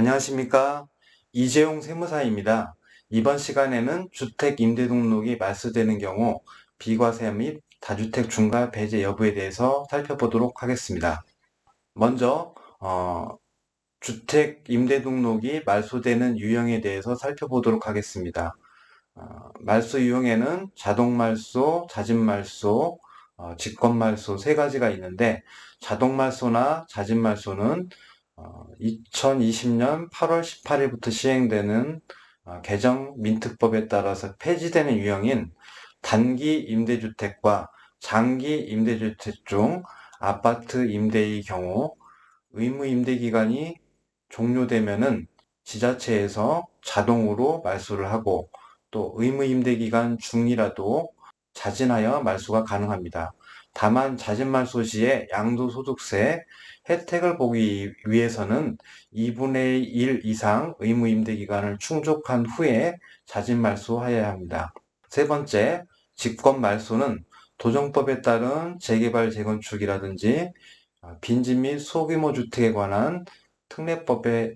안녕하십니까? 이재용 세무사입니다. 이번 시간에는 주택 임대 등록이 말소되는 경우 비과세 및 다주택 중과 배제 여부에 대해서 살펴보도록 하겠습니다. 먼저 주택 임대 등록이 말소되는 유형에 대해서 살펴보도록 하겠습니다. 말소 유형에는 자동 말소, 자진 말소, 직권 말소 세 가지가 있는데 자동 말소나 자진 말소는 2020년 8월 18일부터 시행되는 개정 민특법에 따라서 폐지되는 유형인 단기 임대주택과 장기 임대주택 중 아파트 임대의 경우 의무 임대 기간이 종료되면은 지자체에서 자동으로 말소를 하고 또 의무 임대 기간 중이라도 자진하여 말소가 가능합니다. 다만 자진 말소 시에 양도소득세 혜택을 보기 위해서는 2분의 1 이상 의무 임대 기간을 충족한 후에 자진 말소하여야 합니다. 세 번째, 직권 말소는 도정법에 따른 재개발 재건축이라든지 빈집 및 소규모 주택에 관한 특례법에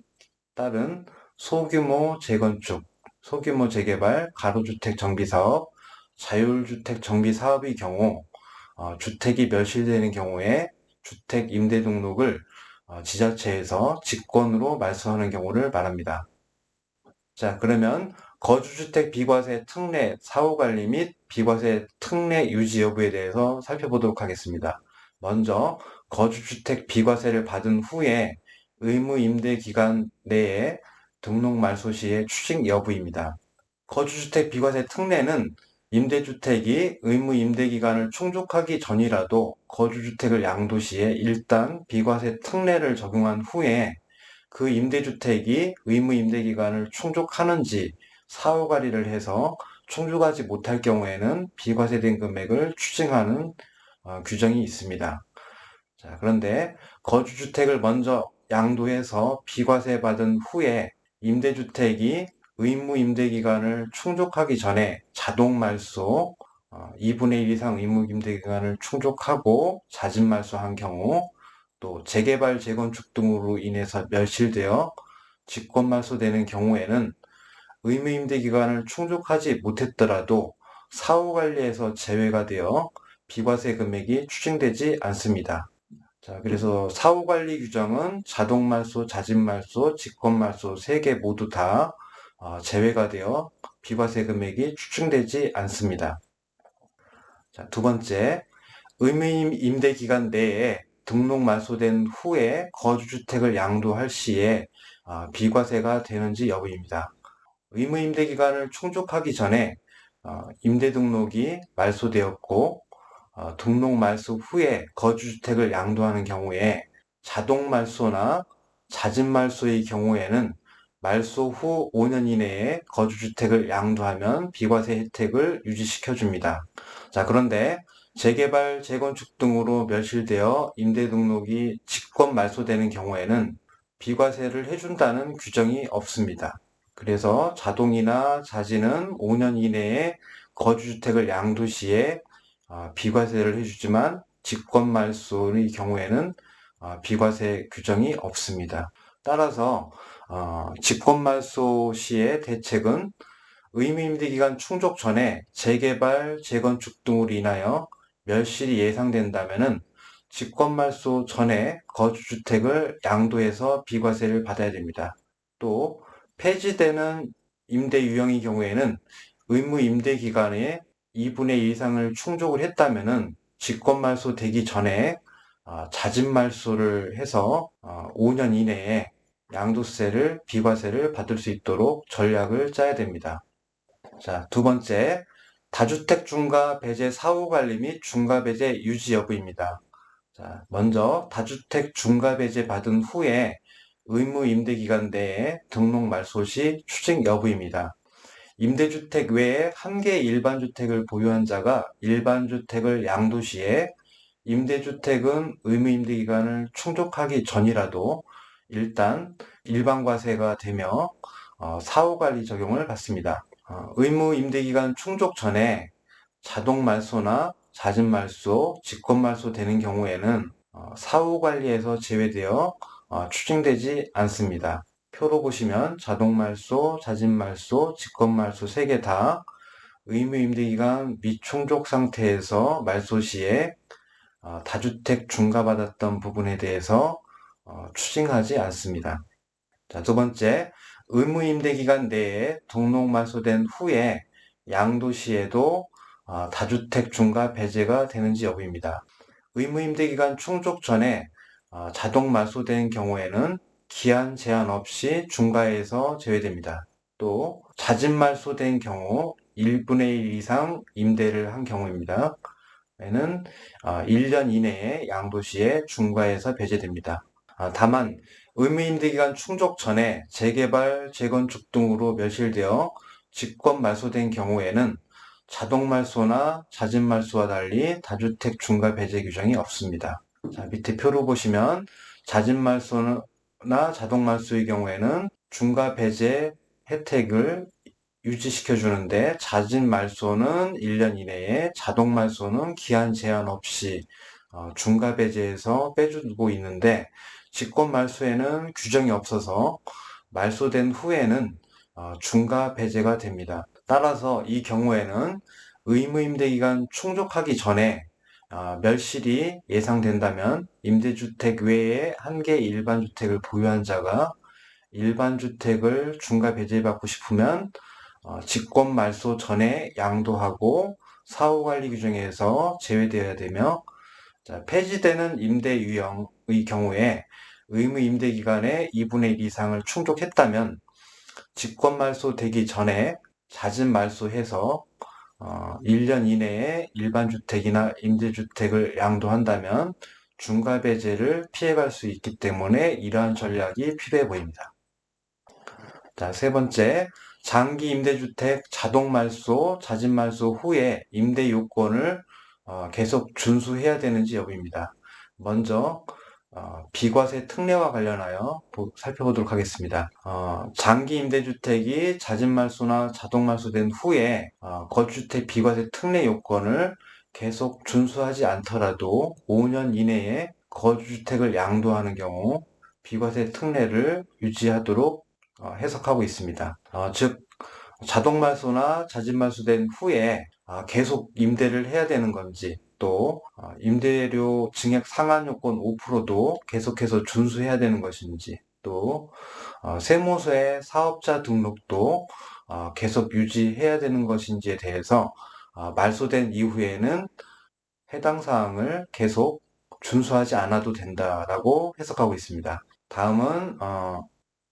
따른 소규모 재건축, 소규모 재개발, 가로주택 정비사업, 자율주택 정비사업의 경우 주택이 멸실되는 경우에 주택 임대 등록을 지자체에서 직권으로 말소하는 경우를 말합니다. 자, 그러면 거주주택 비과세 특례 사후관리 및 비과세 특례 유지 여부에 대해서 살펴보도록 하겠습니다. 먼저 거주주택 비과세를 받은 후에 의무 임대 기간 내에 등록 말소 시의 추징 여부입니다. 거주주택 비과세 특례는 임대주택이 의무 임대 기간을 충족하기 전이라도 거주주택을 양도 시에 일단 비과세 특례를 적용한 후에 그 임대주택이 의무 임대 기간을 충족하는지 사후관리를 해서 충족하지 못할 경우에는 비과세된 금액을 추징하는 규정이 있습니다. 자, 그런데 거주주택을 먼저 양도해서 비과세 받은 후에 임대주택이 의무 임대 기간을 충족하기 전에 자동 말소 2분의 1 이상 의무 임대 기간을 충족하고 자진 말소한 경우 또 재개발 재건축 등으로 인해서 멸실되어 직권 말소되는 경우에는 의무 임대 기간을 충족하지 못했더라도 사후관리에서 제외가 되어 비과세 금액이 추징되지 않습니다. 자, 그래서 사후관리 규정은 자동말소, 자진말소, 직권말소 3개 모두 다 제외가 되어 비과세 금액이 추징되지 않습니다. 자, 두 번째, 의무 임대 기간 내에 등록 말소된 후에 거주주택을 양도할 시에 비과세가 되는지 여부입니다. 의무 임대 기간을 충족하기 전에 임대 등록이 말소되었고 등록 말소 후에 거주주택을 양도하는 경우에 자동 말소나 자진 말소의 경우에는 말소 후 5년 이내에 거주주택을 양도하면 비과세 혜택을 유지시켜 줍니다. 자, 그런데 재개발, 재건축 등으로 멸실되어 임대 등록이 직권 말소되는 경우에는 비과세를 해준다는 규정이 없습니다. 그래서 자동이나 자진은 5년 이내에 거주주택을 양도 시에 비과세를 해주지만 직권 말소의 경우에는 비과세 규정이 없습니다. 따라서 직권 말소 시의 대책은 의무 임대 기간 충족 전에 재개발, 재건축 등으로 인하여 멸실이 예상된다면은 직권 말소 전에 거주주택을 양도해서 비과세를 받아야 됩니다. 또 폐지되는 임대 유형의 경우에는 의무 임대 기간에 2분의 1 이상을 충족을 했다면은 직권 말소 되기 전에 자진 말소를 해서 5년 이내에 양도세를 비과세를 받을 수 있도록 전략을 짜야 됩니다. 자, 두 번째, 다주택 중과 배제 사후 관리 및 중과 배제 유지 여부입니다. 자, 먼저 다주택 중과 배제 받은 후에 의무 임대 기간 내에 등록 말소 시 추징 여부입니다. 임대주택 외에 한 개의 일반주택을 보유한 자가 일반주택을 양도 시에 임대주택은 의무 임대 기간을 충족하기 전이라도 일단 일반과세가 되며 사후관리 적용을 받습니다. 의무 임대기간 충족 전에 자동 말소나 자진 말소, 직권 말소 되는 경우에는 사후 관리에서 제외되어 추징되지 않습니다. 표로 보시면 자동말소, 자진말소, 직권말소 3개 다 의무임대기간 미충족 상태에서 말소 시에 다주택 중과받았던 부분에 대해서 추징하지 않습니다. 자, 두 번째, 의무임대기간 내에 등록말소된 후에 양도시에도 다주택 중과 배제가 되는지 여부입니다. 의무임대기간 충족 전에 자동 말소된 경우에는 기한 제한 없이 중과에서 제외됩니다. 또 자진 말소된 경우 1분의 1 이상 임대를 한 경우입니다. 에는 1년 이내에 양도시에 중과에서 배제됩니다. 다만 의무임대기간 충족 전에 재개발, 재건축 등으로 멸실되어 직권 말소된 경우에는 자동 말소나 자진 말소와 달리 다주택 중과 배제 규정이 없습니다. 자, 밑에 표로 보시면 자진 말소나 자동 말소의 경우에는 중과 배제 혜택을 유지시켜 주는데 자진 말소는 1년 이내에, 자동 말소는 기한 제한 없이 중과 배제에서 빼주고 있는데 직권 말소에는 규정이 없어서 말소된 후에는 중과 배제가 됩니다. 따라서 이 경우에는 의무임대기간 충족하기 전에 멸실이 예상된다면 임대주택 외에 한 개 일반주택을 보유한 자가 일반주택을 중과 배제받고 싶으면 직권 말소 전에 양도하고 사후관리 규정에서 제외되어야 되며, 폐지되는 임대 유형의 경우에 의무 임대 기간의 2분의 1 이상을 충족했다면 직권 말소 되기 전에 자진 말소해서 1년 이내에 일반주택이나 임대주택을 양도한다면 중과 배제를 피해갈 수 있기 때문에 이러한 전략이 필요해 보입니다. 자, 세 번째, 장기 임대주택 자동 말소, 자진 말소 후에 임대 요건을 계속 준수해야 되는지 여부입니다. 먼저 비과세 특례와 관련하여 살펴보도록 하겠습니다. 장기 임대주택이 자진 말소나 자동 말소된 후에 거주주택 비과세 특례 요건을 계속 준수하지 않더라도 5년 이내에 거주주택을 양도하는 경우 비과세 특례를 유지하도록 해석하고 있습니다. 즉 자동 말소나 자진 말소된 후에 계속 임대를 해야 되는 건지, 또 임대료 증액 상한 요건 5%도 계속해서 준수해야 되는 것인지, 또 세무서의 사업자 등록도 계속 유지해야 되는 것인지에 대해서 말소된 이후에는 해당 사항을 계속 준수하지 않아도 된다라고 해석하고 있습니다. 다음은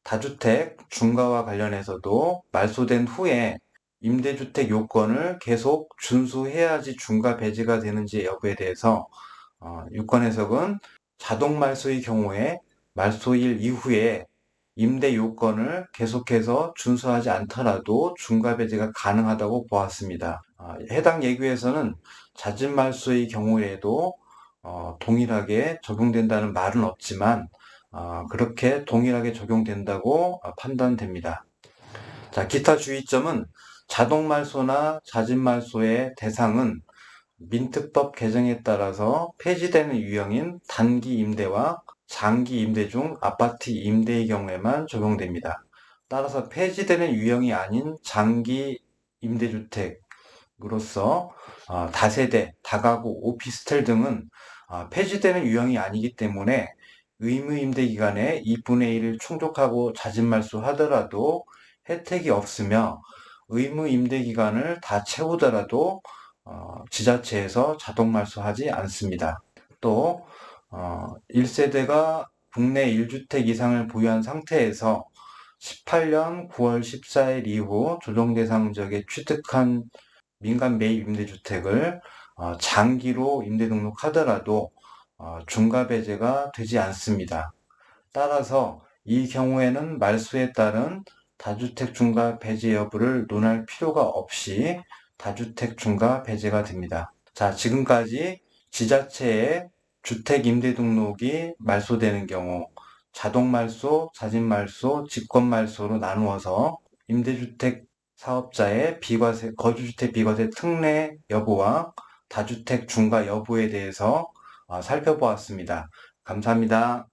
다주택 중과와 관련해서도 말소된 후에 임대주택 요건을 계속 준수해야지 중과 배제가 되는지 여부에 대해서 유권 해석은 자동 말소의 경우에 말소일 이후에 임대 요건을 계속해서 준수하지 않더라도 중과 배제가 가능하다고 보았습니다. 해당 예규에서는 자진 말소의 경우에도 동일하게 적용된다는 말은 없지만 그렇게 동일하게 적용된다고 판단됩니다. 자, 기타 주의점은 자동 말소나 자진 말소의 대상은 민특법 개정에 따라서 폐지되는 유형인 단기 임대와 장기 임대 중 아파트 임대의 경우에만 적용됩니다. 따라서 폐지되는 유형이 아닌 장기 임대주택으로서 다세대, 다가구, 오피스텔 등은 폐지되는 유형이 아니기 때문에 의무 임대 기간에 2분의 1을 충족하고 자진 말소하더라도 혜택이 없으며 의무 임대 기간을 다 채우더라도 지자체에서 자동 말소하지 않습니다. 또 1세대가 국내 1주택 이상을 보유한 상태에서 18년 9월 14일 이후 조정 대상 지역에 취득한 민간 매입 임대주택을 장기로 임대 등록하더라도 중과 배제가 되지 않습니다. 따라서 이 경우에는 말소에 따른 다주택 중과 배제 여부를 논할 필요가 없이 다주택 중과 배제가 됩니다. 자, 지금까지 지자체의 주택 임대 등록이 말소되는 경우 자동 말소, 자진 말소, 직권 말소로 나누어서 임대주택 사업자의 비과세, 거주주택 비과세 특례 여부와 다주택 중과 여부에 대해서 살펴보았습니다. 감사합니다.